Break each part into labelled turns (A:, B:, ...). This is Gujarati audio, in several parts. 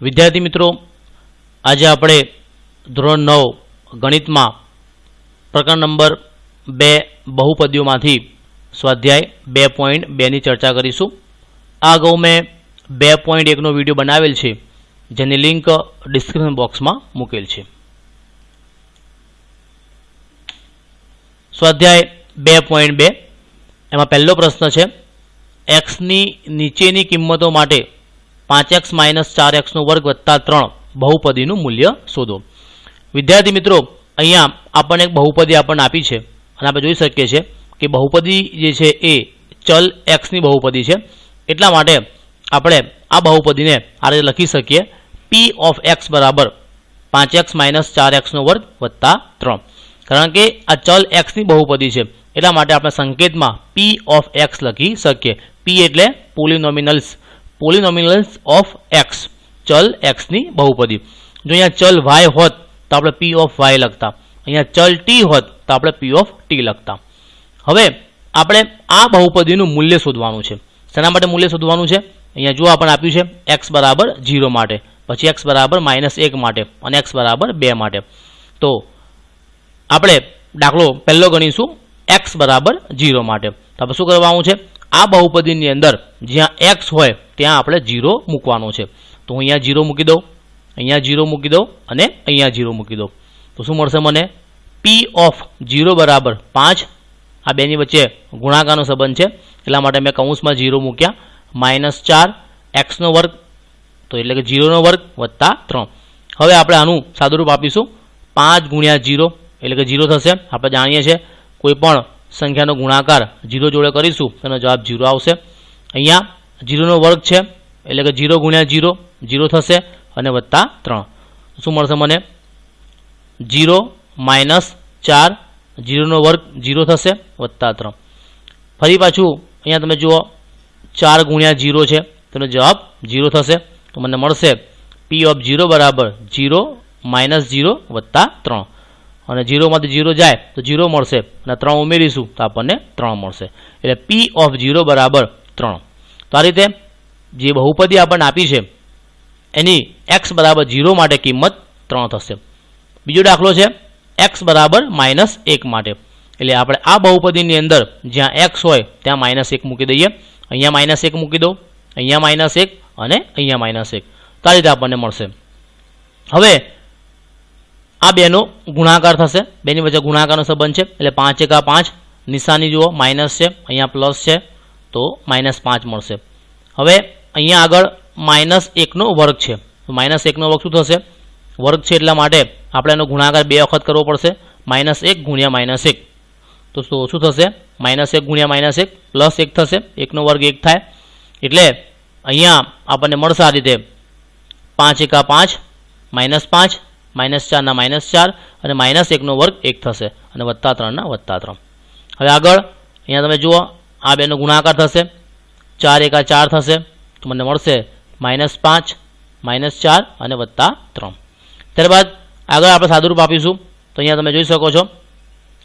A: विद्यार्थी मित्रों, आज આપણે ધોરણ 9 ગણિતમાં પ્રકરણ નંબર 2 બહુપદીઓમાંથી સ્વાધ્યાય 2.2 ની ચર્ચા કરીશું। આ અગાઉ મેં 2.1 નો વિડીયો બનાવેલ છે, જેની લિંક ડિસ્ક્રિપ્શન બોક્સમાં મૂકેલ છે। સ્વાધ્યાય 2.2 એમાં પહેલો પ્રશ્ન છે, x ની નીચેની કિંમતો માટે 5x - 4x નો વર્ગ વત્તા 3 બહુપદીનું મૂલ્ય શોધો। વિદ્યાર્થી મિત્રો, અહીંયા આપણને એક બહુપદી આપણને આપી છે અને આપણે જોઈ શકીએ છીએ કે બહુપદી જે છે એ ચલ x ની બહુપદી છે, એટલા માટે આપણે આ બહુપદીને આ રીતે લખી શકીએ p of x બરાબર 5x - 4x નો વર્ગ વત્તા 3। કારણ કે આ ચલ x ની બહુપદી છે એટલા માટે આપણે સંકેતમાં p of x લખી શકીએ। p એટલે પોલિનોમિનલ્સ ઓફ x, ચલ x ની બહુપદી। જો અહીંયા ચલ y હોત તો આપણે p of y લખતા, અહીંયા ચલ t હોત તો આપણે p of t લખતા। હવે આપણે આ બહુપદીનું મૂલ્ય શોધવાનું છે। શેના માટે મૂલ્ય શોધવાનું છે? અહીંયા જો આપણને આપ્યું છે x બરાબર 0 માટે, પછી x બરાબર -1 માટે અને x બરાબર 2 માટે। તો આપણે દાખલો પહેલો ગણીશું x બરાબર 0 માટે। તો આપણે શું કરવાનું છે? આ બહુપદીની અંદર જ્યાં x હોય ત્યાં આપણે 0 મૂકવાનો છે। તો હું અહીંયા 0 મૂકી દઉં, અહીંયા 0 મૂકી દઉં અને અહીંયા 0 મૂકી દઉં। તો શું મળશે મને? p of 0 બરાબર 5। આ બેની વચ્ચે ગુણાકારનો સંબંધ છે એટલા માટે મેં કૌંસમાં 0 મૂક્યા, -4 x નો વર્ગ, તો એટલે કે 0 નો વર્ગ વત્તા 3। હવે આપણે આનું સાદુરૂપ આપીશું, 5 ગુણ્યા 0 એટલે કે 0 થશે। આપણે જાણીએ છીએ કોઈ પણ સંખ્યાનો ગુણાકાર 0 જોડે કરીશું તેનો જવાબ 0 આવશે। અહીંયા 0 નો વર્ગ છે એટલે કે 0 ગુણ્યા 0 0 થશે અને વત્તા 3। શું મળશે મને? 0 - 4, 0 નો વર્ગ 0 થશે વત્તા 3। ફરી પાછું અહીંયા તમે જુઓ 4 ગુણ્યા 0 છે તેનો જવાબ 0 થશે। તો મને મળશે p of 0 બરાબર 0 - 0 વત્તા 3 અને 0 માંથી 0 જાય તો 0 મળશે અને 3 ઉમેરીશું તો આપણને 3 મળશે। એટલે p of 0 બરાબર 3। તો આ રીતે જે બહુપદી આપણને આપી છે એની x બરાબર 0 માટે કિંમત 3 થશે। બીજો દાખલો છે x બરાબર -1 માટે। એટલે આપણે આ બહુપદીની અંદર જ્યાં x હોય ત્યાં -1 મૂકી દઈએ, અહીંયા -1 મૂકી દો, અહીંયા -1 અને અહીંયા -1। તો આ રીતે આપણને મળશે। હવે આ બેનો ગુણાકાર થશે, બેની વચ્ચે ગુણાકારનો સંબંધ છે એટલે 5 × 5, નિશાની જુઓ માઇનસ છે, અહીંયા પ્લસ છે તો -5 મળશે। હવે અહીંયા આગળ -1 નો વર્ગ છે, તો -1 નો વર્ગ શું થશે? વર્ગ છે એટલા માટે આપણે એનો ગુણાકાર 2 વખત કરવો પડશે, -1 ગુણ્યા -1। તો શું થશે? -1 ગુણ્યા -1 પ્લસ 1 થશે, 1 નો વર્ગ 1 થાય। એટલે અહીંયા આપણને મળશે આ રીતે 5 × 5 -5, -4 ના -4 અને -1 નો વર્ગ 1 થશે અને વત્તા 3 ના વત્તા 3। હવે આગળ અહીંયા તમે જુઓ આ બેનો ગુણાકાર થશે, 4 × 4 થશે, તો મને મળશે -5, -4 અને વત્તા 3। ત્યારબાદ આગળ આપણે સાદુરૂપ આપીશું, તો અહીંયા તમે જોઈ શકો છો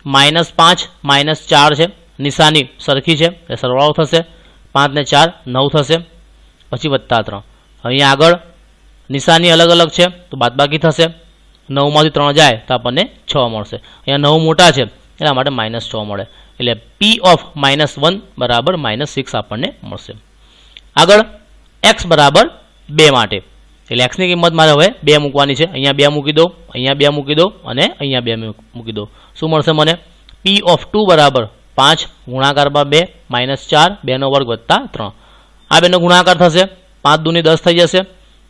A: -5 -4 છે, નિશાની સરખી છે એટલે સરવાળો થશે, 5 ને 4 9 થશે, પછી વત્તા 3। અહીંયા આગળ નિશાની અલગ અલગ છે તો બાદબાકી થશે, 9 માંથી 3 જાય તો આપણને 6 મળશે। અહીંયા 9 મોટા છે એટલા માટે -6 મળે, એટલે p of -1 બરાબર -6 આપણને મળશે। આગળ x બરાબર 2 માટે, એટલે x ની કિંમત મારે હવે 2 મૂકવાની છે, અહીંયા 2 મૂકી દો, અહીંયા 2 મૂકી દો અને અહીંયા 2 મૂકી દો। શું મળશે મને? p of 2 બરાબર 5 ગુણાકારમાં 2 -4, 2 નો વર્ગ વત્તા 3। આ બેનો ગુણાકાર થશે, 5 દૂની 10 થઈ જશે,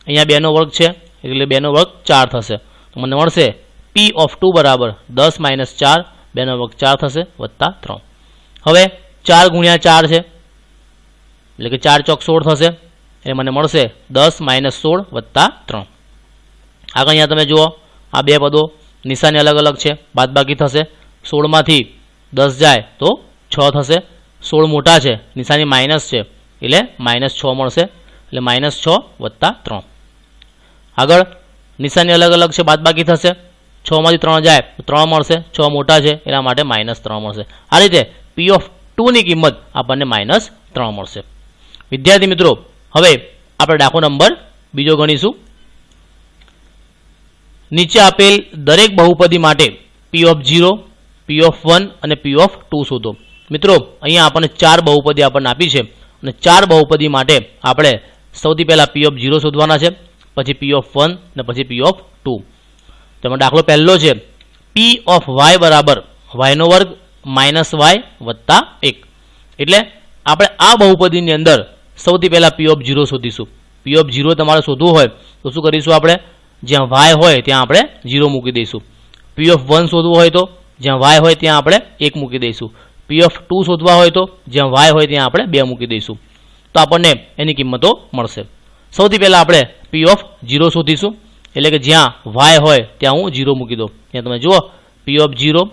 A: અહીંયા 2 નો વર્ગ છે એટલે 2 નો વર્ગ 4 થશે। તો મને મળશે p of 2 બરાબર 10 - 4, 2 નો વર્ગ 4 થશે વત્તા 3। હવે 4 ગુણ્યા 4 છે એટલે કે 4 ચોક 16 થશે, એ મને મળશે 10 - 16 વત્તા 3। આગળ અહીંયા તમે જુઓ આ બે પદો નિશાની અલગ અલગ છે, બાદબાકી થશે, 16 માંથી 10 જાય તો 6 થશે, 16 મોટા છે, નિશાની માઇનસ છે એટલે -6 મળશે, એટલે -6 વત્તા 3। આગળ નિશાની અલગ અલગ છે, બાદબાકી થશે, 6 માંથી 3 જાય તો 3 મળશે, 6 મોટા છે એટલા માટે -3 મળશે। આ રીતે p of 2 ની કિંમત આપણને -3 મળશે। વિદ્યાર્થી મિત્રો, હવે આપણે દાખલો નંબર બીજો ગણીશું। નીચે આપેલ દરેક બહુપદી માટે પી ઓફ 0, પી ઓફ 1 અને પી ઓફ 2 શોધો. મિત્રો અહીંયા આપણને 4 બહુપદી આપણને આપી છે અને 4 બહુપદી માટે આપણે સૌથી પહેલા પી ઓફ 0 શોધવાના છે, પછી પી ઓફ 1 અને પછી પી ઓફ 2. તેમાં દાખલો પહેલો છે પી ઓફ વાય બરાબર વાયનો વર્ગ માઇનસ વાય વત્તા 1. એટલે આપણે આ બહુપદીની અંદર સૌથી પહેલા પી ઓફ 0 શોધીશું. પી ઓફ 0 તમારે શોધવું હોય તો શું કરીશું? આપણે જ્યાં વાય હોય ત્યાં આપણે 0 મૂકી દઈશું. પી ઓફ 1 શોધવું હોય તો જ્યાં વાય હોય ત્યાં આપણે 1 મૂકી દઈશું. પી ઓફ 2 શોધવા હોય તો જ્યાં વાય હોય ત્યાં આપણે 2 મૂકી દઈશું. તો આપણને એની કિંમતો મળશે. સૌથી પહેલાં આપણે પી ઓફ 0 શોધીશું, એટલે કે જ્યાં વાય હોય ત્યાં હું 0 મૂકી દઉં. ત્યાં તમે જુઓ પી ઓફ 0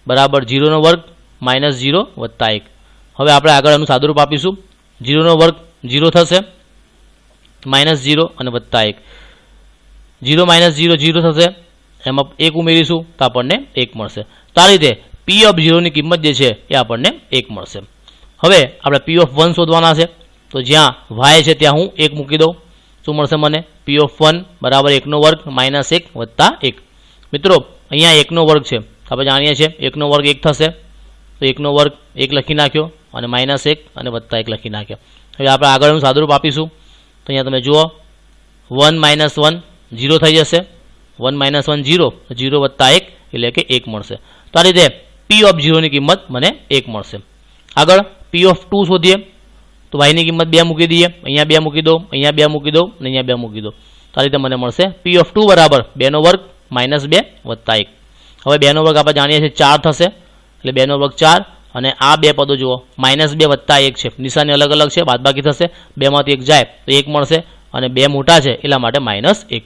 A: બરાબર 0નો વર્ગ માઇનસ 0 વત્તા 1. હવે આપણે આગળ એનું સાદુરૂપ આપીશું. 0નો વર્ગ 0 થશે, માઇનસ 0 અને વત્તા 1. 0 માઇનસ 0 0 થશે, એમાં 1 ઉમેરીશું તો આપણને 1 મળશે. તો આ રીતે પી ઓફ 0ની કિંમત જે છે એ આપણને 1 મળશે. હવે આપણે પી ઓફ 1 શોધવાના છે, તો જ્યાં વાય છે ત્યાં હું 1 મૂકી દઉં. શું મળશે મને? પી ઓફ 1 બરાબર 1નો વર્ગ માઇનસ 1 વત્તા 1. મિત્રો અહીંયા 1નો વર્ગ છે, આપણે જાણીએ છીએ 1નો વર્ગ 1 થશે, તો 1નો વર્ગ 1 લખી નાખ્યો અને માઇનસ 1 અને વત્તા 1 લખી નાખ્યો. હવે આપણે આગળનું સાદુરૂપ આપીશું. તો અહીંયા તમે જુઓ 1 માઇનસ 1 0 થઈ જશે, 1 માઇનસ 1 0, 0 વત્તા 1 એટલે કે 1 મળશે. તો આ રીતે પી ઓફ 0ની કિંમત મને 1 મળશે. આગળ પી ઓફ 2 શોધીએ તો વાયની કિંમત 2 મૂકી દઈએ, અહીંયા 2 મૂકી દો, અહીંયા 2 મૂકી દો અને અહીંયા 2 મૂકી દો. તો આ રીતે મને મળશે પી ઓફ 2 બરાબર 2નો વર્ગ માઇનસ 2 વત્તા 1. હવે 2નો વર્ગ આપણે જાણીએ છીએ 4 થશે, એટલે 2નો વર્ગ 4 અને આ બે પદો જુઓ માઇનસ 2 વત્તા 1 છે, નિશાની અલગ અલગ છે, બાદબાકી થશે, 2માંથી 1 જાય તો 1 મળશે અને 2 મોટા છે એટલા માટે માઇનસ 1.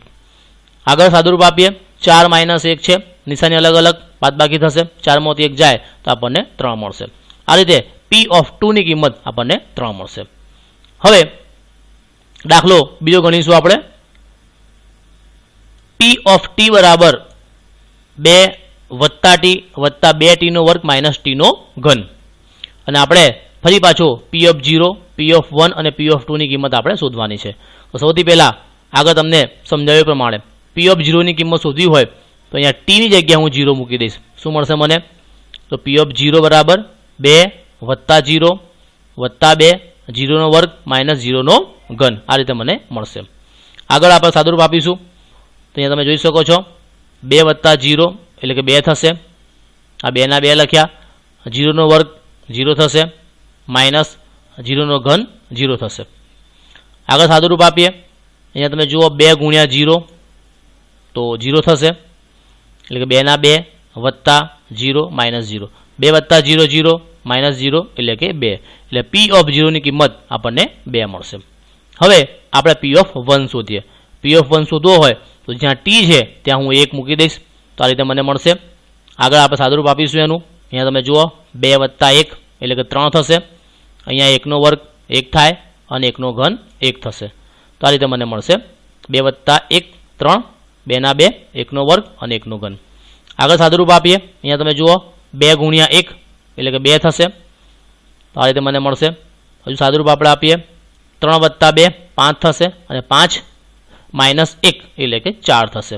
A: આગળ સાદુરૂપ આપીએ 4 માઇનસ 1 છે, નિશાની અલગ અલગ, બાદબાકી થશે, 4માંથી 1 જાય તો આપણને 3 મળશે. આ રીતે પી ઓફ 2ની કિંમત આપણને 3 મળશે. હવે દાખલો બીજો ગણીશું આપણે. પી ઓફ ટી બરાબર 2 વત્તા ટી વત્તા 2t નો વર્ગ માઇનસ ટીનો ઘન. અને આપણે ફરી પાછો પી ઓફ 0, પી ઓફ 1 અને પી ઓફ 2ની કિંમત આપણે શોધવાની છે. તો સૌથી પહેલાં આગળ તમને સમજાવ્યા પ્રમાણે પી ઓફ 0ની કિંમત શોધવી હોય તો અહીંયા ટીની જગ્યાએ હું 0 મૂકી દઈશ. શું મળશે મને? તો પી ઓફ 0 બરાબર 2 વત્તા 0 વત્તા 2, 0નો વર્ગ માઇનસ 0નો ઘન. આ રીતે મને મળશે. આગળ આપણે સાદુરૂપ આપીશું. તો અહીંયા તમે જોઈ શકો છો 2 વત્તા 0 એટલે કે 2 થશે, આ 2ના 2 લખ્યા, 0નો વર્ગ 0 થશે માઇનસ 0નો ઘન 0 થશે. આગળ સાદુરૂપ આપીએ. અહીંયા તમે જુઓ 2 ગુણ્યા 0 તો 0 થશે, એટલે કે 2ના 2 વત્તા 0 માઇનસ 0, 2 વત્તા 0 0 માઇનસ 0 એટલે કે 2. એટલે પી ઓફ 0ની કિંમત આપણને 2 મળશે. હવે આપણે પી ઓફ 1 શોધીએ. પી ઓફ 1 શોધવો હોય તો જ્યાં ટી છે ત્યાં હું 1 મૂકી દઈશ, તો આ રીતે મને મળશે. આગળ આપણે સાદુરૂપ આપીશું એનું. અહીંયા તમે જુઓ 2 વત્તા 1 એટલે કે 3 થશે, અહીંયા 1નો વર્ગ 1 થાય અને 1નો ઘન 1 થશે. તો આ રીતે મને મળશે 2 વત્તા 1 3, 2ના 2, 1નો વર્ગ અને 1નો ઘન. આગળ સાદુરૂપ આપીએ. અહીંયા તમે જુઓ 2 ગુણ્યા 1 એટલે કે 2 થશે, તો આ રીતે મને મળશે. હજુ સાદુરૂપ આપણે આપીએ 3 વત્તા 2 5 થશે અને 5 માઇનસ 1 એટલે કે 4 થશે.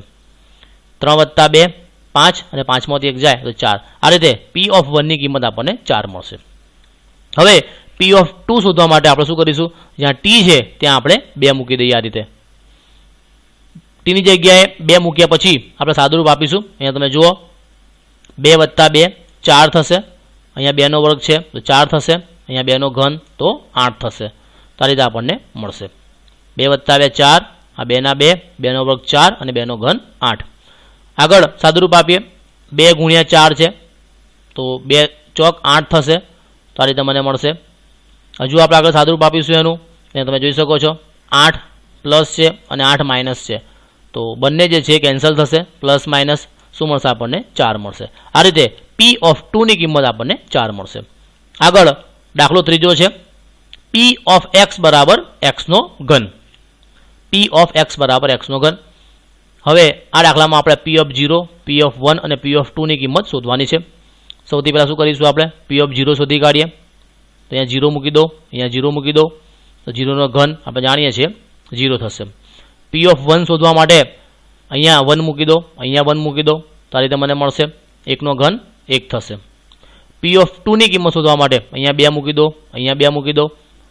A: 3 વત્તા 2 5 અને 5માંથી 1 જાય તો 4. આ રીતે પી ઓફ 1ની કિંમત આપણને 4 મળશે. હવે પી ઓફ 2 શોધવા માટે આપણે શું કરીશું? જ્યાં ટી છે ત્યાં આપણે 2 મૂકી દઈએ. આ રીતે ટીની જગ્યાએ 2 મૂક્યા પછી આપણે સાદુરૂપ આપીશું. અહીંયા તમે જુઓ 2 વત્તા 2 4 થશે, અહીંયા 2નો વર્ગ છે તો 4 થશે, અહીંયા 2નો ઘન તો 8 થશે. તો આ રીતે આપણને મળશે 2 વત્તા 2 4, આ 2ના 2, 2નો વર્ગ 4 અને 2નો ઘન 8. આગળ સાદુરૂપ આપીએ 2 ગુણ્યા 4 છે તો 2 ચોક 8 થશે, તો આ રીતે મને મળશે. હજુ આપણે આગળ સાદુરૂપ આપીશું એનું. અહીંયા તમે જોઈ શકો છો 8 પ્લસ છે અને 8 માઇનસ છે, તો બંને જે છે કેન્સલ થશે, પ્લસ માઇનસ શું મળશે આપણને? 4 મળશે. આ રીતે પી ઓફ 2ની કિંમત આપણને 4 મળશે. આગળ દાખલો ત્રીજો છે પી ઓફ એક્સ બરાબર એક્સનો ઘન. પી ઓફ એક્સ બરાબર એક્સનો ઘન. હવે આ દાખલામાં આપણે પી ઓફ 0, પી ઓફ 1 અને પી ઓફ 2ની કિંમત શોધવાની છે. સૌથી પહેલાં શું કરીશું? આપણે પી ઓફ 0 શોધી કાઢીએ. તો અહીંયા 0 મૂકી દો, અહીંયા 0 મૂકી દો, તો 0નો ઘન આપણે જાણીએ છીએ 0 થશે. પી ઓફ 1 શોધવા માટે અહીંયા 1 મૂકી દો, અહીંયા 1 મૂકી દો, તો આ રીતે મને મળશે 1 નો ઘન 1 થશે. પી ઓફ 2 ની કિંમત શોધવા માટે અહીંયા 2 મૂકી દો, અહીંયા 2 મૂકી દો,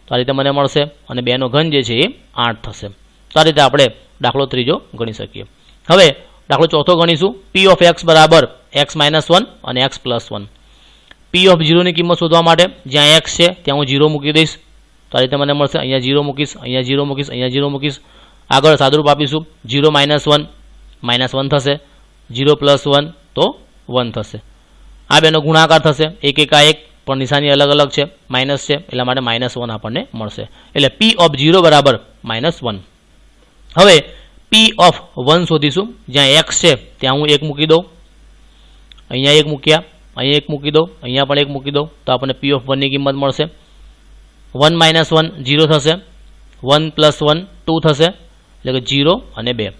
A: તો આ રીતે મને મળશે અને 2 નો ઘન જે છે એ 8 થશે. તો આ રીતે આપણે દાખલો ત્રીજો ગણી શકીએ. હવે દાખલો ચોથો ગણીશું. પી ઓફ એક્સ બરાબર એક્સ માઇનસ 1 અને એક્સ પ્લસ 1. પી ઓફ 0 ની કિંમત શોધવા માટે જ્યાં એક્સ છે ત્યાં હું 0 મૂકી દઈશ, તો આ રીતે મને મળશે. અહીંયા 0 મૂકીશ, અહીંયા 0 મૂકીશ, અહીંયા 0 મૂકીશ. આગળ સાદુરૂપ આપીશું. 0 માઇનસ 1 માઇનસ 1 થશે, 0 પ્લસ 1 તો 1 થશે. આ બેનો ગુણાકાર થશે, 1 1 1 પણ નિશાની અલગ અલગ છે, માઇનસ છે એટલા માટે -1 આપણને મળશે. એટલે પી ઓફ 0 બરાબર -1. હવે પી ઓફ 1 શોધીશું. જ્યાં એક્સ છે ત્યાં હું 1 મૂકી દઉં, અહીંયા 1 મૂક્યા, અહીંયા 1 મૂકી દઉં, અહીંયા પણ 1 મૂકી દઉં, તો આપણને પી ઓફ 1 ની કિંમત મળશે. 1 માઇનસ 1 0 થશે, 1 પ્લસ 1 2 થશે, એટલે કે 0 અને 2.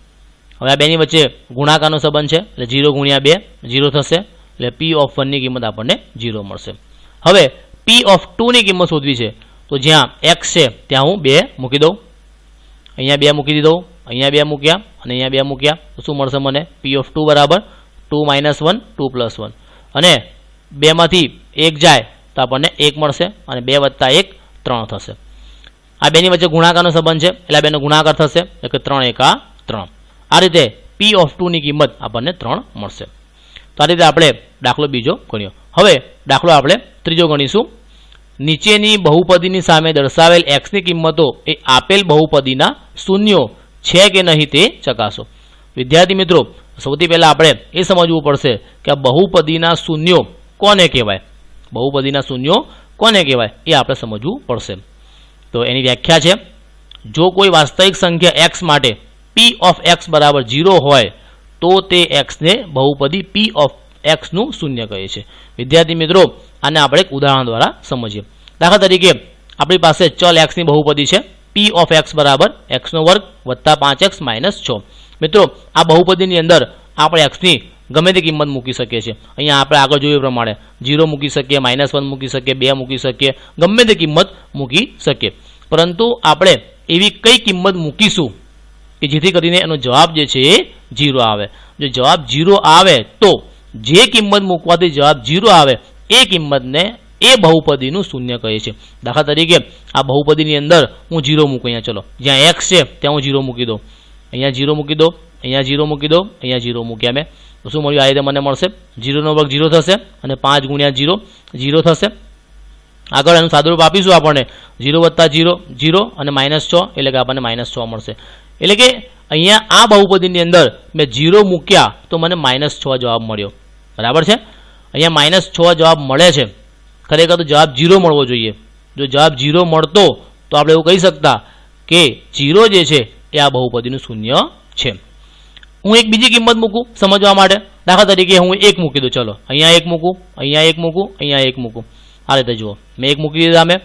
A: હવે આ બેની વચ્ચે ગુણાકારનો સંબંધ છે એટલે 0 ગુણ્યા 2 0 થશે, એટલે પી ઓફ 1 ની કિંમત આપણને 0 મળશે. હવે પી ઓફ 2 ની કિંમત શોધવી છે, તો જ્યાં એક્સ છે ત્યાં હું 2 મૂકી દઉં, અહીંયા 2 મૂકી દીધો, અહીંયા 2 મૂક્યા અને અહીંયા 2 મૂક્યા, તો શું મળશે મને? પી ઓફ 2 બરાબર 2 માઇનસ 1 2 પ્લસ 1. અને 2 માંથી 1 જાય તો આપણને 1 મળશે અને 2 વત્તા 1 3 થશે. આ બેની વચ્ચે ગુણાકારનો સંબંધ છે એટલે આ બેનો ગુણાકાર થશે, એટલે કે 3 1 3. આ રીતે પી ઓફ 2 ની કિંમત આપણને 3 મળશે. તો આ રીતે આપણે દાખલો બીજો ગણ્યો. હવે દાખલો આપણે ત્રીજો ગણીશું. નીચેની બહુપદીની સામે દર્શાવેલ x ની કિંમતો એ આપેલ બહુપદીના શૂન્યો છે કે નહીં તે ચકાસો. વિદ્યાર્થી મિત્રો, સૌથી પહેલા આપણે એ સમજવું પડશે કે આ બહુપદીના શૂન્યો કોને કહેવાય. બહુપદીના શૂન્યો કોને કહેવાય એ આપણે સમજવું પડશે. તો એની વ્યાખ્યા છે, જો કોઈ વાસ્તવિક સંખ્યા x માટે p ઓફ x બરાબર 0 હોય તો તે x ને બહુપદી p ઓફ x નું શૂન્ય કહે છે. વિદ્યાર્થી મિત્રો, આને આપણે એક ઉદાહરણ દ્વારા સમજીએ. દાખલા તરીકે આપણી પાસે ચલ x ની બહુપદી છે p ઓફ x બરાબર x નો વર્ગ વત્તા 5x માઇનસ 6. મિત્રો, આ બહુપદીની અંદર આપણે x ની ગમે તે કિંમત મૂકી શકીએ છીએ. અહીંયા આપણે આગળ જોયું પ્રમાણે 0 મૂકી શકીએ, -1 મૂકી શકીએ, 2 મૂકી શકીએ, ગમે તે કિંમત મૂકી શકીએ. પરંતુ આપણે એવી કઈ કિંમત મૂકીશું કે જેથી કરીને એનો જવાબ જે છે એ 0 આવે. જો જવાબ 0 આવે તો જે કિંમત મૂકવાથી જવાબ 0 આવે એ કિંમતને એ બહુપદીનું શૂન્ય કહે છે. દાખલા તરીકે આ બહુપદીની અંદર હું 0 મૂકું. અહીંયા ચલો, જ્યાં x છે ત્યાં હું 0 મૂકી દઉં, અહીંયા 0 મૂકી દો, અહીંયા 0 મૂકી દો, અહીંયા 0 મૂક્યા મેં, તો શું મળ્યું? આ રીતે મને મળશે 0 નો વર્ગ 0 થશે અને 5 ગુણ્યા 0 0 થશે. આગળ એનું સાદુરૂપ આપીશું આપણને 0 વત્તા 0 0 અને -6 એટલે કે આપણને -6 મળશે. એટલે કે અહીંયા આ બહુપદીની અંદર મેં 0 મૂક્યા તો મને -6 જવાબ મળ્યો. બરાબર છે? અહીંયા -6 જવાબ મળે છે. ખરેખર તો જવાબ 0 મળવો જોઈએ. જો જવાબ 0 મળતો તો આપણે એવું કહી શકતા કે 0 જે છે એ આ બહુપદીનું શૂન્ય છે. હું એક બીજી કિંમત મૂકું સમજવા માટે. દાખલા તરીકે હું 1 મૂકી દઉં. ચલો, અહીંયા 1 મૂકું, અહીંયા 1 મૂકું, અહીંયા 1 મૂકું. આ રીતે જુઓ, મેં 1 મૂકી દીધા. મેં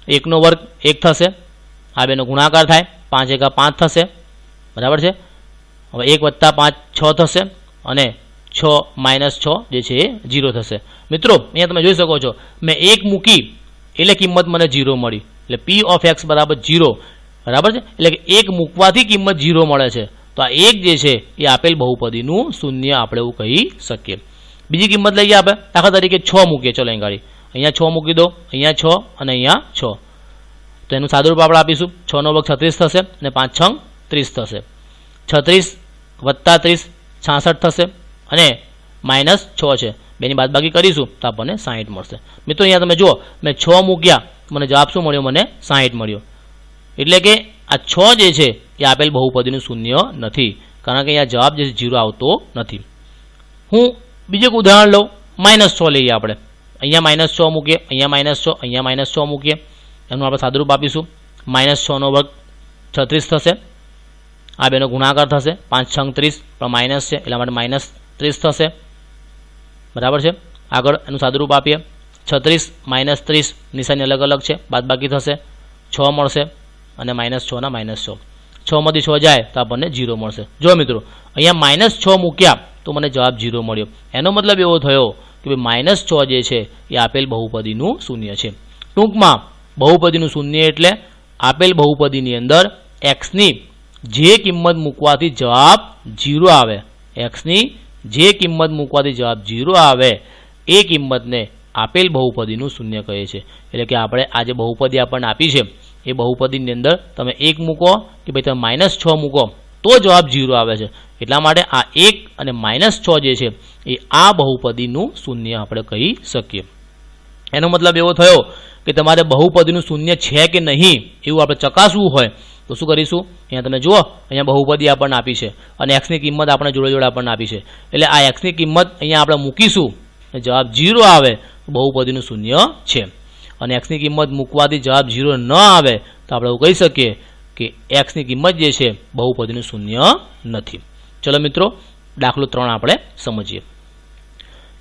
A: 1 નો વર્ગ 1 થશે, આ બેનો ગુણાકાર થાય, 5 1 5 થશે. બરાબર છે? હવે 1 વત્તા 5 6 થશે અને 6 માઇનસ 6 જે છે એ 0 થશે. મિત્રો, અહીંયા તમે જોઈ શકો છો, મેં 1 મૂકી એટલે કિંમત મને 0 મળી. એટલે p ઓફ x બરાબર 0. બરાબર છે? એટલે કે 1 મૂકવાથી કિંમત 0 મળે છે. તો આ 1 જે છે એ આપેલ બહુપદીનું શૂન્ય આપણે એવું કહી શકીએ. બીજી કિંમત લઈએ આપણે. દાખલા તરીકે 6 મૂકીએ. ચલો, અહીંયા 6 મૂકી દો, અહીંયા 6 અને અહીંયા 6. તો એનું સાદુરૂપ આપણે આપીશું. 6 નો વર્ગ 36 થશે અને 5 6 30 થશે. 36 વત્તા 30 66 થશે અને -6 છે. બેની બાદબાકી કરીશું તો આપણને 60 મળશે. મિત્રો, અહીંયા તમે જુઓ, મેં 6 મૂક્યા, મને જવાબ શું મળ્યો? મને 60 મળ્યો. એટલે કે આ 6 જે છે એ આપેલ બહુપદીનું શૂન્ય નથી, કારણ કે અહીંયા જવાબ જે 0 આવતો નથી. હું બીજું એક ઉદાહરણ લઉં. -6 લઈએ આપણે. અહીંયા -6 મૂકીએ, અહીંયા -6, અહીંયા -6 મૂકીએ. એનું આપણે સાદુરૂપ આપીશું. -6 નો વર્ગ 36 થશે, આ બેનો ગુણાકાર થશે, 5 6 30 પણ માઇનસ છે એટલા માટે -30 થશે. બરાબર છે? આગળ એનું સાદુરૂપ આપીએ. 36 -30 નિશાની અલગ અલગ છે, બાદબાકી થશે, 6 મળશે અને -6 ના -6. 6 માંથી 6 જાય તો આપણને 0 મળશે. જો મિત્રો, અહીંયા -6 મૂક્યા તો મને જવાબ 0 મળ્યો. એનો મતલબ એવો થયો કે -6 જે છે એ આપેલ બહુપદીનું શૂન્ય છે. ટૂંકમાં બહુપદીનું શૂન્ય એટલે આપેલ બહુપદીની અંદર x ની જે કિંમત મૂકવાથી જવાબ 0 આવે, એક્સની જે કિંમત મૂકવાથી જવાબ 0 આવે એ કિંમતને આપેલ બહુપદીનું શૂન્ય કહે છે. એટલે કે આપણે આ જે બહુપદી આપણને આપી છે એ બહુપદીની અંદર તમે 1 મૂકો કે ભાઈ તમે -6 મૂકો તો જવાબ 0 આવે છે. એટલા માટે આ 1 અને -6 જે છે એ આ બહુપદીનું શૂન્ય આપણે કહી શકીએ. એનો મતલબ એવો થયો કે તમારે બહુપદીનું શૂન્ય છે કે નહીં એવું આપણે ચકાસવું હોય તો શું કરીશું? અહીંયા તમે જુઓ, અહીંયા બહુપદી આપણને આપી છે અને એક્સની કિંમત આપણે જોડે જોડે આપણને આપી છે. એટલે આ એક્સની કિંમત અહીંયા આપણે મૂકીશું, જવાબ 0 આવે તો બહુપદીનું શૂન્ય છે. અને એક્સની કિંમત મૂકવાથી જવાબ 0 ન આવે તો આપણે એવું કહી શકીએ કે એક્સની કિંમત જે છે બહુપદીનું શૂન્ય નથી. ચલો મિત્રો, દાખલો 3 આપણે સમજીએ.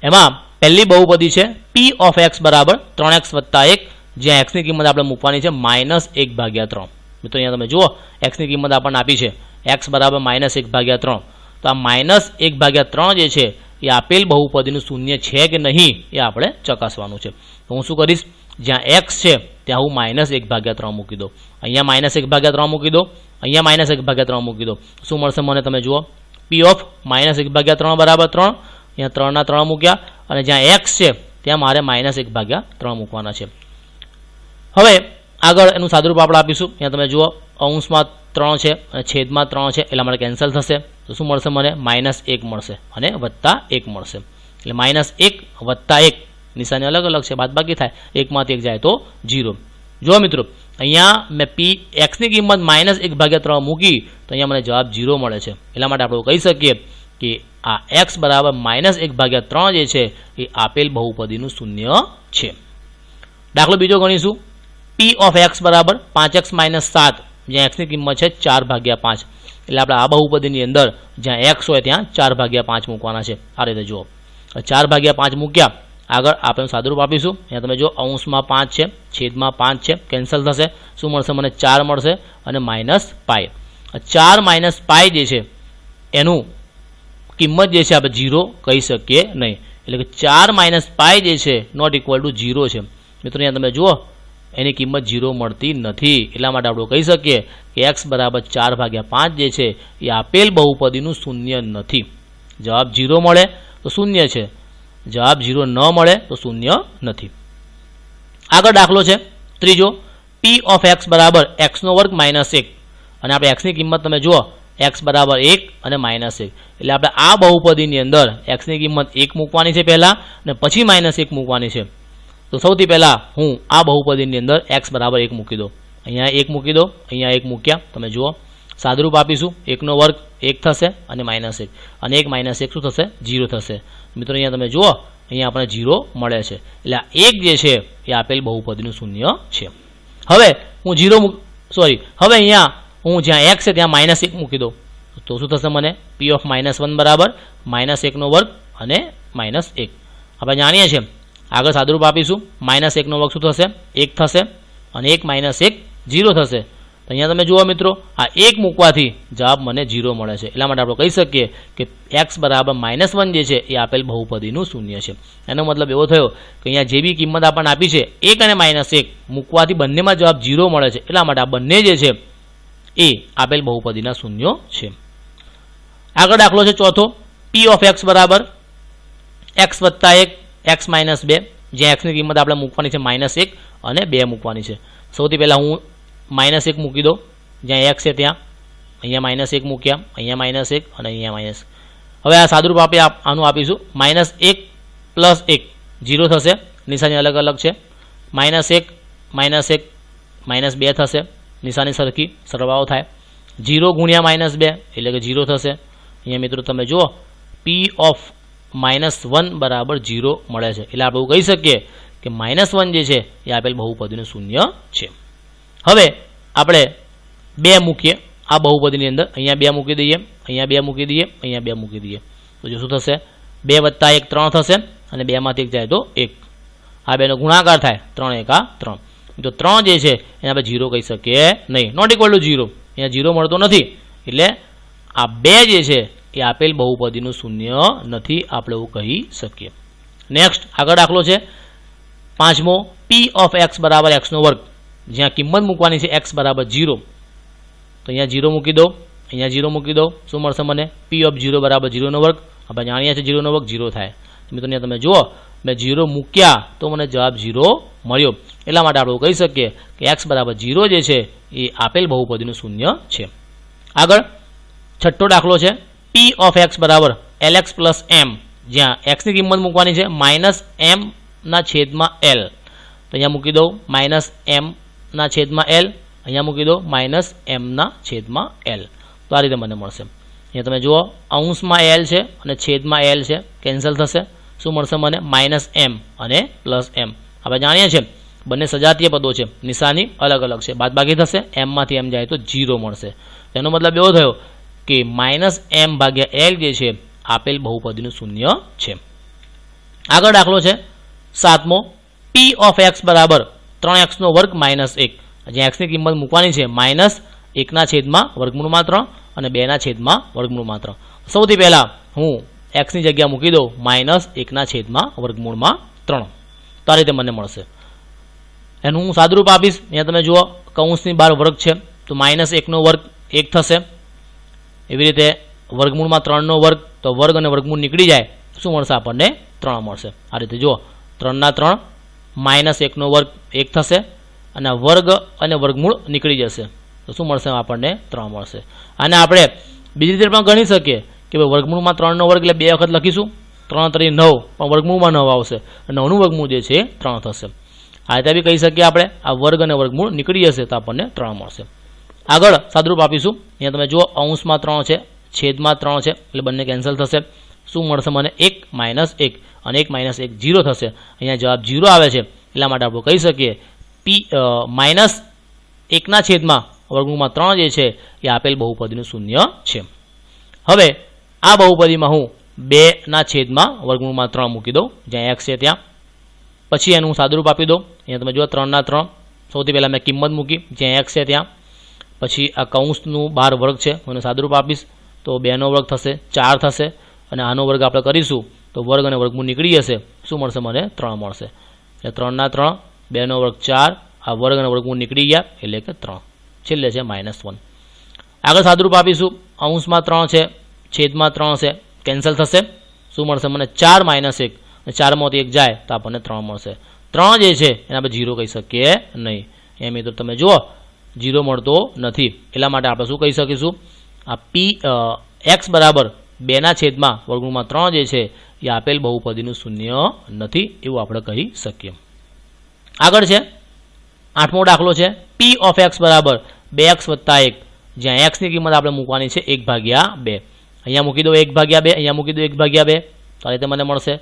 A: એમાં પહેલી બહુપદી છે p of x બરાબર 3x વત્તા 1, જ્યાં એક્સની કિંમત આપણે મૂકવાની છે -1/3. મિત્રો અહીંયા તમે જુઓ, એક્સની કિંમત આપણને આપી છે x બરાબર -1/3. તો આ -1/3 જે છે એ આપેલ બહુપદીનું શૂન્ય છે કે નહીં એ આપણે ચકાસવાનું છે. તો હું શું કરીશ? જ્યાં x છે ત્યાં હું -1/3 મૂકી દો, અહીંયા -1/3 મૂકી દો, અહીંયા -1/3 મૂકી દો. શું મળશે મને? તમે જુઓ, p of -1/3 બરાબર 3. અહીંયા 3 ના 3 મૂક્યા અને જ્યાં x છે ત્યાં મારે -1/3 મૂકવાના છે. હવે આગળ એનું સાદુરૂપ આપણે આપીશું. અહીંયા તમે જુઓ, અંશમાં 3 છે અને છેદમાં 3 છે એટલે મારે કેન્સલ થશે. તો શું મળશે મને? -1 મળશે અને +1 મળશે. એટલે -1 + 1 નિશાની અલગ અલગ છે, બાદબાકી થાય, 1 માંથી 1 જાય તો 0. જો મિત્રો, અહીંયા મેં એક્સની કિંમત -1/3 મૂકી તો અહીંયા મને જવાબ 0 મળે છે. એટલા માટે આપણે કહી શકીએ કે આ x બરાબર -1/3 જે છે એ આપેલ બહુપદીનું શૂન્ય છે. દાખલો બીજો ગણીશું. p of x બરાબર 5x - 7, જ્યાં x ની કિંમત છે 4/5. એટલે આપણે આ બહુપદીની અંદર જ્યાં x હોય ત્યાં 4/5 મૂકવાના છે. આ રીતે જુઓ, 4/5 મૂક્યા. આગળ આપણે સાદુરૂપ આપીશું. અહીંયા તમે જો, અંશમાં 5 છે, છેદમાં 5 છે, કેન્સલ થશે. શું મળશે મને? 4 મળશે અને -π. 4 - π જે છે એનું કિંમત જે છે આપણે 0 કહી શકીએ નહીં. એટલે કે 4 - π જે છે નોટ ઇક્વલ ટુ 0 છે. મિત્રો અહીંયા તમે જુઓ, એની કિંમત 0 મળતી નથી. એટલા માટે આપણે કહી શકીએ કે x બરાબર 4/5 જે છે એ આપેલ બહુપદીનું શૂન્ય નથી. જવાબ 0 મળે તો શૂન્ય છે, જવાબ 0 ન મળે તો શૂન્ય નથી. આગળ દાખલો છે ત્રીજો. p of x બરાબર x² - 1, અને આપણે x ની કિંમત તમે જુઓ, x બરાબર 1 અને -1. એટલે આપણે આ બહુપદીની અંદર x ની કિંમત 1 મૂકવાની છે પહેલાં અને પછી -1 મૂકવાની છે. તો સૌથી પહેલાં હું આ બહુપદીની અંદર x બરાબર 1 મૂકી દો, અહીંયા 1 મૂકી દો, અહીંયા 1 મૂક્યા. તમે જુઓ, સાદુરૂપ આપીશું. 1² 1 થશે અને -1, અને 1 - 1 શું થશે? 0 થશે. મિત્રો અહીંયા તમે જુઓ, અહીંયા આપણે 0 મળે છે. એટલે આ 1 જે છે એ આપેલ બહુપદીનું શૂન્ય છે. હવે હું 0 હવે અહીંયા હું જ્યાં x છે ત્યાં -1 મૂકી દો તો શું થશે મને? p of -1 બરાબર -1² અને -1. આપણે જાણીએ છીએ, આગળ સાદુરૂપ આપીશું. -1² શું થશે? 1 થશે અને 1 - 1 0 થશે. તો અહીંયા તમે જુઓ મિત્રો, આ 1 મૂકવાથી જવાબ મને 0 મળે છે. એટલા માટે આપણે કહી શકીએ કે x બરાબર -1 જે છે એ આપેલ બહુપદીનું શૂન્ય છે. એનો મતલબ એવો થયો કે અહીંયા જે બી કિંમત આપણને આપી છે 1 અને -1 મૂકવાથી બંનેમાં જવાબ 0 મળે છે. એટલા માટે આ બંને જે છે એ આપેલ બહુપદીના શૂન્યો છે. આગળ દાખલો છે ચોથો. p of x બરાબર x + 1 x - 2, જ્યાં x ની કિંમત આપણે મૂકવાની છે -1 અને 2 મૂકવાની છે. સૌથી પહેલાં હું -1 મૂકી દો, જ્યાં x છે ત્યાં. અહીંયા -1 મૂક્યા, અહીંયા -1 અને અહીંયા -. હવે આ સાદુરૂપ આપણે આનું આપીશું. -1 + 1 0 થશે, નિશાની અલગ અલગ છે. -1 -2 થશે, નિશાની સરખી, સરવાળો થાય. 0 × -2 એટલે કે 0 થશે. અહીંયા મિત્રો તમે જુઓ, p of -1 બરાબર 0 મળે છે. એટલે આપણે એવું કહી શકીએ કે -1 જે છે એ આપેલ બહુપદીનું શૂન્ય છે. હવે આપણે 2 મૂકીએ આ બહુપદીની અંદર. અહીંયા 2 મૂકી દઈએ, અહીંયા 2 મૂકી દઈએ, અહીંયા 2 મૂકી દઈએ. તો જો શું થશે? 2 + 1 3 થશે અને 2 માંથી 1 જાય તો 1. આ બેનો ગુણાકાર થાય, 3 × 1 = 3. તો 3 જે છે એને આપણે 0 કહી શકીએ નહીં, નોટ ઇક્વલ ટુ 0. અહીંયા 0 મળતો નથી. એટલે આ 2 જે છે એ આપેલ બહુપદીનું શૂન્ય નથી, આપણે એવું કહી શકીએ. નેક્સ્ટ આગળ દાખલો છે પાંચમો. p of x બરાબર x², જ્યાં કિંમત મૂકવાની છે x બરાબર 0. તો અહીંયા 0 મૂકી દો, અહીંયા 0 મૂકી દો, શું મળશે મને? પી ઓફ 0 બરાબર 0નો વર્ગ. આપણે જાણીએ છીએ 0નો વર્ગ 0 થાય. મિત્રો અહીંયા તમે જુઓ, મેં 0 મૂક્યા તો મને જવાબ 0 મળ્યો. એટલા માટે આપણે કહી શકીએ કે x બરાબર 0 જે છે એ આપેલ બહુપદીનું શૂન્ય છે. આગળ છઠ્ઠો દાખલો છે પી ઓફ x બરાબર lx પ્લસ m, જ્યાં x ની કિંમત મૂકવાની છે માઇનસ m ના છેદમાં l. તો અહીંયા મૂકી દો માઇનસ m ના છેદમાં l, અહીંયા મૂકી દો માઇનસ m ના છેદમાં l. તો આ રીતે મને મળશે. અહીંયા તમે જુઓ અંશમાં l છે અને છેદમાં l છે, કેન્સલ થશે. શું મળશે મને? માઇનસ m અને પ્લસ m. આપણે જાણીએ છીએ બંને સજાતીય પદો છે, નિશાની અલગ અલગ છે, બાદબાકી થશે, m માંથી m જાય તો 0 મળશે. તેનો મતલબ એવો થયો કે માઇનસ m ભાગ્યા l જે છે આપેલ બહુપદીનું શૂન્ય છે. આગળ દાખલો છે 7મો પી ઓફ x બરાબર 3x નો વર્ગ માઇનસ 1, જ્યાં x ની કિંમત મૂકવાની છે માઇનસ 1 ના છેદમાં વર્ગમૂળમાં 3 અને 2 ના છેદમાં વર્ગમૂળમાં 3. સૌથી પહેલા હું x ની જગ્યા મૂકી દઉં માઇનસ 1 ના છેદમાં વર્ગમૂળમાં 3. તો આ રીતે મને મળશે. એનું હું સાદુરૂપ આપીશ. અહીંયા તમે જુઓ કૌંસની બહાર વર્ગ છે તો માઇનસ 1નો વર્ગ 1 થશે. એવી રીતે વર્ગમૂળમાં 3નો વર્ગ, તો વર્ગ અને વર્ગમૂળ નીકળી જાય, શું મળશે આપણને? 3 મળશે. આ રીતે જુઓ 3 ના 3 માઇનસ 1નો વર્ગ 1 થશે અને વર્ગ અને વર્ગમૂળ નીકળી જશે તો શું મળશે આપણને? 3 મળશે. અને આપણે બીજી રીતે પણ ગણી શકીએ કે ભાઈ વર્ગમૂળમાં 3નો વર્ગ એટલે 2 વખત લખીશું, 3 3 9, પણ વર્ગમૂળમાં 9 આવશે અને 9નું વર્ગમૂળ જે છે 3 થશે. આ રીતે બી કહી શકીએ આપણે, આ વર્ગ અને વર્ગમૂળ નીકળી જશે તો આપણને 3 મળશે. આગળ સાદુરૂપ આપીશું. અહીંયા તમે જુઓ અંશમાં 3 છે, છેદમાં 3 છે, એટલે બંને કેન્સલ થશે. શું મળશે મને? 1 માઇનસ 1 અને 1 માઇનસ 1 0 થશે. અહીંયા જવાબ 0 આવે છે, એટલા માટે આપણે કહી શકીએ પી માઇનસ 1 ના છેદમાં વર્ગમૂળમાં 3 જે છે એ આપેલ બહુપદીનું શૂન્ય છે. હવે આ બહુપદીમાં હું 2 ના છેદમાં વર્ગમૂળમાં 3 મૂકી દઉં, જ્યાં x છે ત્યાં. પછી એનું સાદુરૂપ આપી દો. અહીંયા તમે જુઓ 3 ના 3, સૌથી પહેલાં મેં કિંમત મૂકી જ્યાં x છે ત્યાં. પછી આ કૌંસનું બહાર વર્ગ છે, હું એને સાદુરૂપ આપીશ તો 2નો વર્ગ થશે, 4 થશે અને આનો વર્ગ આપણે કરીશું તો વર્ગ અને વર્ગમૂળ નીકળી જશે. શું મળશે મને? 3 મળશે. એટલે 3 ના 3, 2નો વર્ગ 4, આ વર્ગ અને વર્ગમૂળ નીકળી ગયા એટલે કે 3, છેલ્લે છે -1. આગળ સાદુરૂપ આપીશું. અંશમાં 3 છે, છેદમાં 3 છે, કેન્સલ થશે. શું મળશે મને? 4 માઇનસ 1, 4માંથી 1 જાય તો આપણને 3 મળશે. 3 જે છે એને આપણે 0 કહી શકીએ નહીં. એ મિત્રો તમે જુઓ 0 મળતો નથી, એટલા માટે આપણે શું કહી શકીશું? આ પી x બરાબર 2 ના છેદમાં વર્ગમૂળમાં 3 જે છે એ આપેલ બહુપદીનું શૂન્ય નથી, એવું આપણે કહી શકીએ. આગળ છે 8મો દાખલો છે પી ઓફ x બરાબર 2x વત્તા 1, જ્યાં x ની કિંમત આપણે મૂકવાની છે 1/2. અહીંયા મૂકી દો 1/2, અહીંયા મૂકી દો 1/2, તો આ રીતે મને મળશે.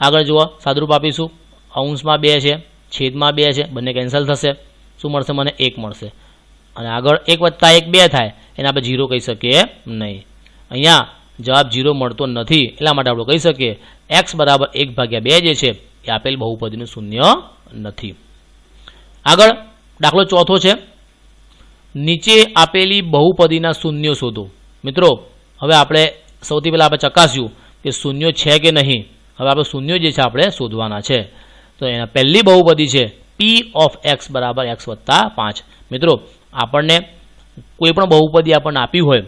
A: આગળ જુઓ સાદુરૂપ આપીશું. અંશમાં 2 છે, છેદમાં 2 છે, બંને કેન્સલ થશે. શું મળશે મને? 1 મળશે. અને આગળ 1 વત્તા 1 2 થાય, એને આપણે 0 કહી શકીએ નહીં. અહીંયા જવાબ 0 મળતો નથી, એટલા માટે આપણે કહી શકીએ x બરાબર 1/2 જે છે એ આપેલ બહુપદીનું શૂન્ય નથી. આગળ દાખલો ચોથો છે નીચે આપેલી બહુપદીના શૂન્યો શોધો. મિત્રો હવે આપણે સૌથી પહેલાં આપણે ચકાસ્યું કે શૂન્યો છે કે નહીં. હવે આપણે શૂન્યો જે છે આપણે શોધવાના છે. તો એના પહેલી બહુપદી છે પી ઓફ x બરાબર x વત્તા 5. મિત્રો આપણને કોઈ પણ બહુપદી આપણને આપી હોય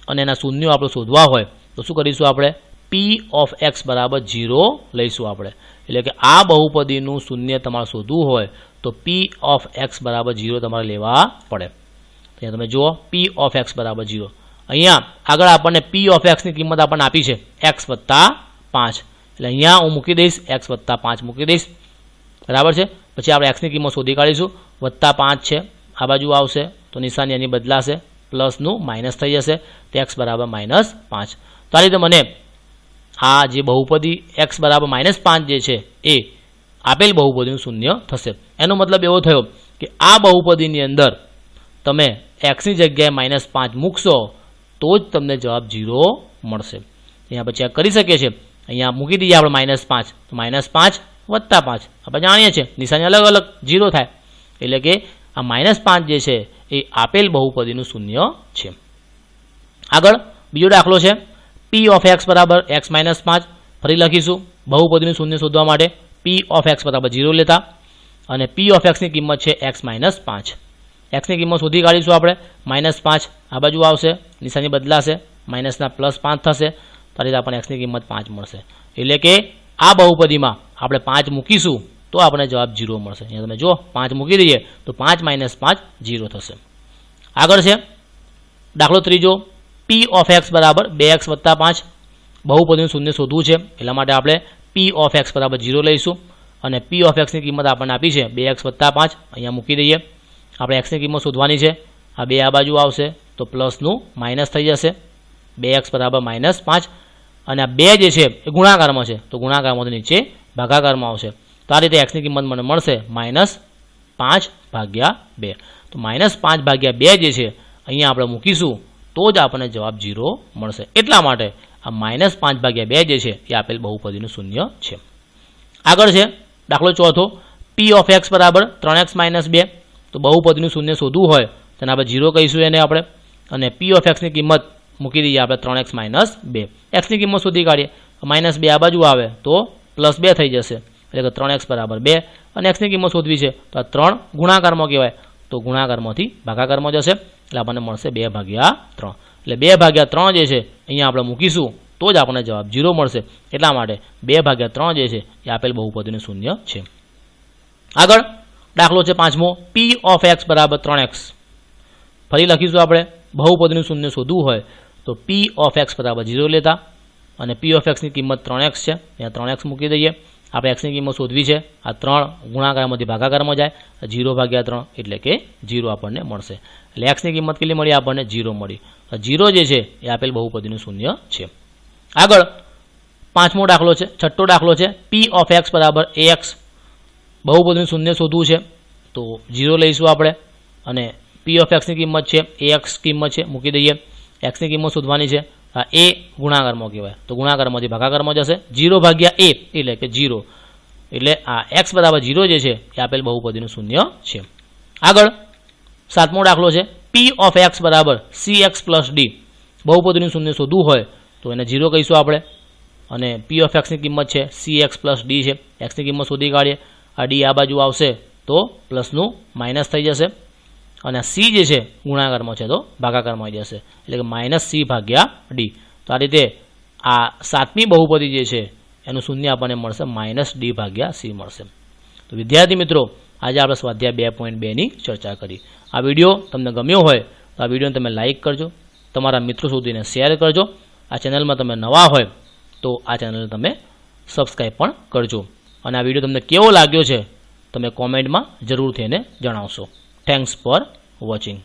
A: અને એના શૂન્યો આપણે શોધવા હોય તો શું કરીશું? આપણે પી ઓફ x બરાબર 0 લઈશું આપણે. એટલે કે આ બહુપદીનું શૂન્ય તમારે શોધવું હોય તો પી ઓફ x બરાબર 0 તમારે લેવા પડે. અહીંયા તમે જુઓ પી ઓફ x બરાબર 0. અહીંયા આગળ આપણને પી ઓફ x ની કિંમત આપણને આપી છે x વત્તા 5, એટલે અહીંયા હું મૂકી દઈશ x વત્તા 5 મૂકી દઈશ, બરાબર છે. પછી આપણે x ની કિંમત શોધી કાઢીશું. વત્તા 5 છે, આ બાજુ આવશે તો નિશાની એની બદલાશે, પ્લસનું માઇનસ થઈ જશે તો x બરાબર -5. તો આ રીતે મને આ જે બહુપદી x બરાબર -5 જે છે એ આપેલ બહુપદીનું શૂન્ય થશે. એનો મતલબ એવો થયો કે આ બહુપદીની અંદર તમે x ની જગ્યાએ -5 મૂકશો તો જ તમને જવાબ 0 મળશે. અહીંયા આપણે ચેક કરી શકીએ છીએ. અહીંયા મૂકી દઈએ આપણે -5, તો -5 વત્તા 5 આપણે જાણીએ છીએ નિશાની અલગ અલગ 0 થાય, એટલે કે આ -5 જે છે એ આપેલ બહુપદીનું શૂન્ય છે. આગળ બીજો દાખલો છે પી ઓફ x બરાબર x -5. ફરી લખીશું બહુપદીનું શૂન્ય શોધવા માટે પી ઓફ x બરાબર 0 લેતા અને પી ઓફ x ની કિંમત છે x -5. એક્સની કિંમત શોધી કાઢીશું આપણે -5 આ બાજુ આવશે, નિશાની બદલાશે, માઇનસના +5 થશે, તો આ રીતે આપણને એક્સની કિંમત 5 મળશે. એટલે કે આ બહુપદીમાં આપણે 5 મૂકીશું તો આપણને જવાબ 0 મળશે. અહીંયા તમે જો 5 મૂકી દઈએ તો 5 - 5 0 થશે. આગળ છે દાખલો ત્રીજો, p of x બરાબર 2x + 5. બહુપદીનું શૂન્ય શોધવું છે એટલા માટે આપણે p of x બરાબર 0 લઈશું અને p of x ની કિંમત આપણને આપી છે 2x + 5. અહીંયા મૂકી દઈએ. આપણે x ની કિંમત શોધવાની છે. આ 2 આ બાજુ આવશે તો પ્લસનું માઇનસ થઈ જશે, 2x બરાબર -5 અને આ 2 જે છે એ ગુણાકારમાં છે તો ગુણાકારમાંથી નીચે ભાગાકારમાં આવશે. તો આ રીતે x ની કિંમત મને મળશે -5/2. તો -5/2 જે છે અહીંયા આપણે મૂકીશું તો જ આપણને જવાબ 0 મળશે. એટલા માટે આ -5/2 જે છે એ આપેલ બહુપદીનું શૂન્ય છે. આગળ છે દાખલો ચોથો, p of x બરાબર 3x - 2. તો બહુપદીનું શૂન્ય શોધવું હોય તેને આપણે 0 કહીશું એને આપણે, અને p of x ની કિંમત મૂકી દઈએ આપણે 3x - 2. x ની કિંમત શોધી કાઢીએ, -2 આ બાજુ આવે તો +2 થઈ જશે, એટલે કે 3x બરાબર 2. અને x ની કિંમત શોધવી છે તો આ 3 ગુણાકારમાં કહેવાય તો ગુણાકારમાંથી ભાગાકારમાં જશે, એટલે આપણને મળશે 2/3. એટલે 2/3 જે છે અહીંયા આપણે મૂકીશું તો જ આપણને જવાબ 0 મળશે. એટલા માટે 2/3 જે છે એ આપેલ બહુપદીનું શૂન્ય છે. આગળ દાખલો છે પાંચમો, p of x બરાબર 3x. ફરી લખીશું આપણે, બહુપદીનું શૂન્ય શોધવું હોય તો p of x બરાબર 0 લેતા અને p of x ની કિંમત 3x છે, ત્યાં 3x મૂકી દઈએ. આપણે x ની કિંમત શોધવી છે, આ 3 ગુણાકારમાંથી ભાગાકારમાં જાય, 0/3 એટલે કે 0 આપણને મળશે. એટલે x ની કિંમત કેટલી મળી આપણને? 0 મળી. 0 જે છે એ આપેલ બહુપદીનું શૂન્ય છે. આગળ પાંચમો દાખલો છે, છઠ્ઠો દાખલો છે, p of x બરાબર ax. બહુપદીનું શૂન્ય શોધવું છે તો 0 લઈશું આપણે અને p of x ની કિંમત છે ax કિંમત છે મૂકી દઈએ. x ની કિંમત શોધવાની છે, આ a ગુણાકારમાં કહેવાય તો ગુણાકારમાંથી ભાગાકારમાં જશે, 0/a એટલે કે 0. એટલે આ x બરાબર 0 જે છે એ આપેલ બહુપદીનું શૂન્ય છે. આગળ સાતમો દાખલો છે, p of x બરાબર cx + d. બહુપદીનું શૂન્ય શોધવું હોય તો એને 0 કહીશું આપણે અને p of x ની કિંમત છે cx + d છે. x ની કિંમત શોધી કાઢીએ, આ d આ બાજુ આવશે તો પ્લસનું માઇનસ થઈ જશે અને c જે છે ગુણાકારમાં છે તો ભાગાકારમાં આવી જશે, એટલે કે -c/d. તો આ રીતે આ સાતમી બહુપદી જે છે એનું શૂન્ય આપણને મળશે -d/c મળશે. તો વિદ્યાર્થી મિત્રો, આજે આપણે સ્વાધ્યાય 2.2 ની ચર્ચા કરી. આ વિડીયો તમને ગમ્યો હોય તો આ વિડીયોને તમે લાઇક કરજો, તમારા મિત્રો સુધીને શેર કરજો. આ ચેનલમાં તમે નવા હોય તો આ ચેનલને તમે સબસ્ક્રાઈબ પણ કરજો. અને આ વિડીયો તમને કેવો લાગ્યો છે તમે કોમેન્ટમાં જરૂરથી એને જણાવશો. Thanks for watching.